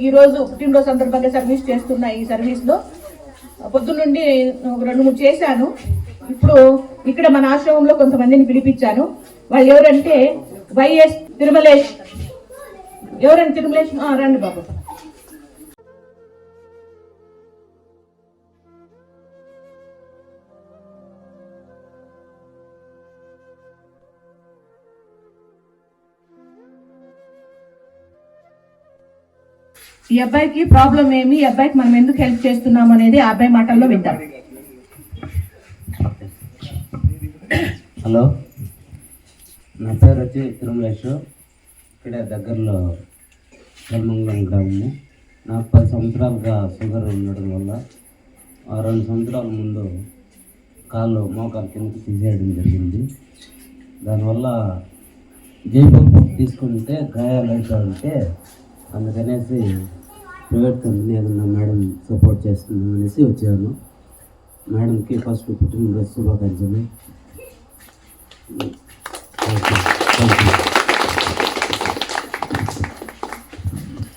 ఈరోజు పుట్టినరోజు సందర్భంగా సర్వీస్ చేస్తున్న ఈ సర్వీస్లో పొద్దున్నుండి 2-3 చేశాను. ఇప్పుడు ఇక్కడ మన ఆశ్రమంలో కొంతమందిని పిలిపించాను. వాళ్ళు ఎవరంటే వైఎస్ తిరుమలేష్. ఎవరండి తిరుమలేష్? రండి బాబు. ఈ అబ్బాయికి ప్రాబ్లం ఏమి, ఈ అబ్బాయికి మనం ఎందుకు హెల్ప్ చేస్తున్నాం అనేది ఆ అబ్బాయి మాటల్లో వింటాం. హలో, నా పేరు వచ్చి తిరుమలేష్. ఇక్కడే దగ్గరలో ధర్మంగం గ్రామము. నాకు 10 సంవత్సరాలుగా షుగర్ ఉండడం వల్ల 2 సంవత్సరాల ముందు మోకాలు కిందకి తీసేయడం జరిగింది. దానివల్ల జైపూర్ తీసుకుంటే గాయాలు అవుతాయంటే అందుకనేసి ప్రైవేట్ కంపెనీ ఏదన్నా మేడం సపోర్ట్ చేస్తుందని అనేసి వచ్చాను. మేడంకి ఫస్ట్ పుట్టినరోజు శుభాకాంక్షలు.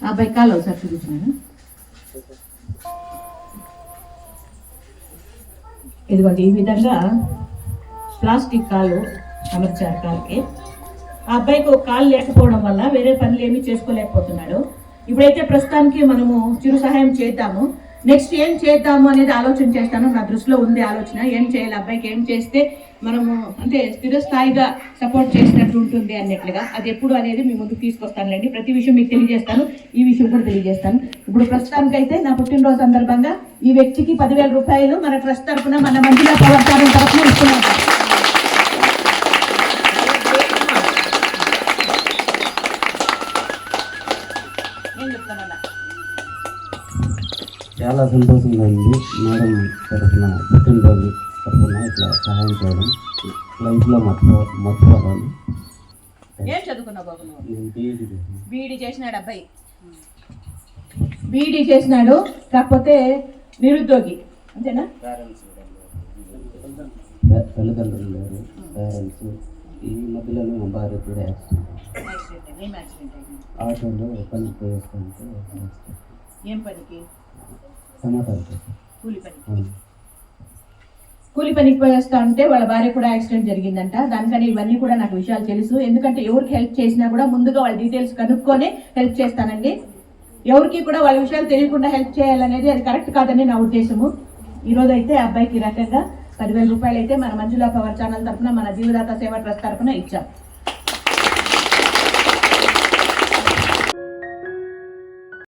అబ్బాయి కాలు ఒకసారి చూపించాను. ఇదిగోండి, ఈ విధంగా ప్లాస్టిక్ కాలు అమర్చారు కాలుకి. ఆ అబ్బాయికి ఒక కాలు లేకపోవడం వల్ల వేరే పనులు ఏమీ చేసుకోలేకపోతున్నాడు. ఇప్పుడైతే ప్రస్తుతానికి మనము చిరు సహాయం చేద్దాము. నెక్స్ట్ ఏం చేద్దాము అనేది ఆలోచన చేస్తాను. నా దృష్టిలో ఉంది ఆలోచన. ఏం చేయాలి, అబ్బాయికి ఏం చేస్తే మనము అంటే స్థిరస్థాయిగా సపోర్ట్ చేసినట్టు ఉంటుంది అన్నట్లుగా, అది ఎప్పుడు అనేది మీ ముందుకు తీసుకొస్తానులేండి. ప్రతి విషయం మీకు తెలియజేస్తాను, ఈ విషయం కూడా తెలియజేస్తాను. ఇప్పుడు ప్రస్తుతానికైతే నా పుట్టినరోజు సందర్భంగా ఈ వ్యక్తికి 10,000 రూపాయలు మన ట్రస్ట్ తరఫున, మన మంజుల పవర్ ఛానల్ తరఫున ఇస్తున్నాం. చాలా సంతోషంగా ఉంది మేడం తరఫున, పుట్టినరోజు తరఫున ఇట్లా సహాయం చేయడం లైఫ్లో మర్చిపోవాలి. ఏం చదువుకున్నావు బాబు? నేను బీఈడీ చేసినాడు అబ్బాయి. బీఈడీ చేసినాడు, కాకపోతే నిరుద్యోగి అంతేనా? తల్లిదండ్రులు లేరు, పేరెంట్స్. ఈ మధ్యలోనే మా భార్య కూడా యాక్సిడెంట్ ఆటోలో పనికి పోయేస్తుంటే. ఏం పనికి? టమాటాలు. కూలి పనికి పోయేస్తా ఉంటే వాళ్ళ భార్య కూడా యాక్సిడెంట్ జరిగిందంట. దానికని ఇవన్నీ కూడా నాకు విషయాలు తెలుసు. ఎందుకంటే ఎవరికి హెల్ప్ చేసినా కూడా ముందుగా వాళ్ళ డీటెయిల్స్ కనుక్కొని హెల్ప్ చేస్తానండి. ఎవరికి కూడా వాళ్ళ విషయాలు తెలియకుండా హెల్ప్ చేయాలనేది అది కరెక్ట్ కాదని నా ఉద్దేశము. ఈరోజు అయితే అబ్బాయికి రకంగా 10,000 రూపాయలు అయితే మన మంజుల పవర్ ఛానల్ తరఫున, మన జీవదాత సేవా ట్రస్ట్ తరఫున ఇచ్చాం.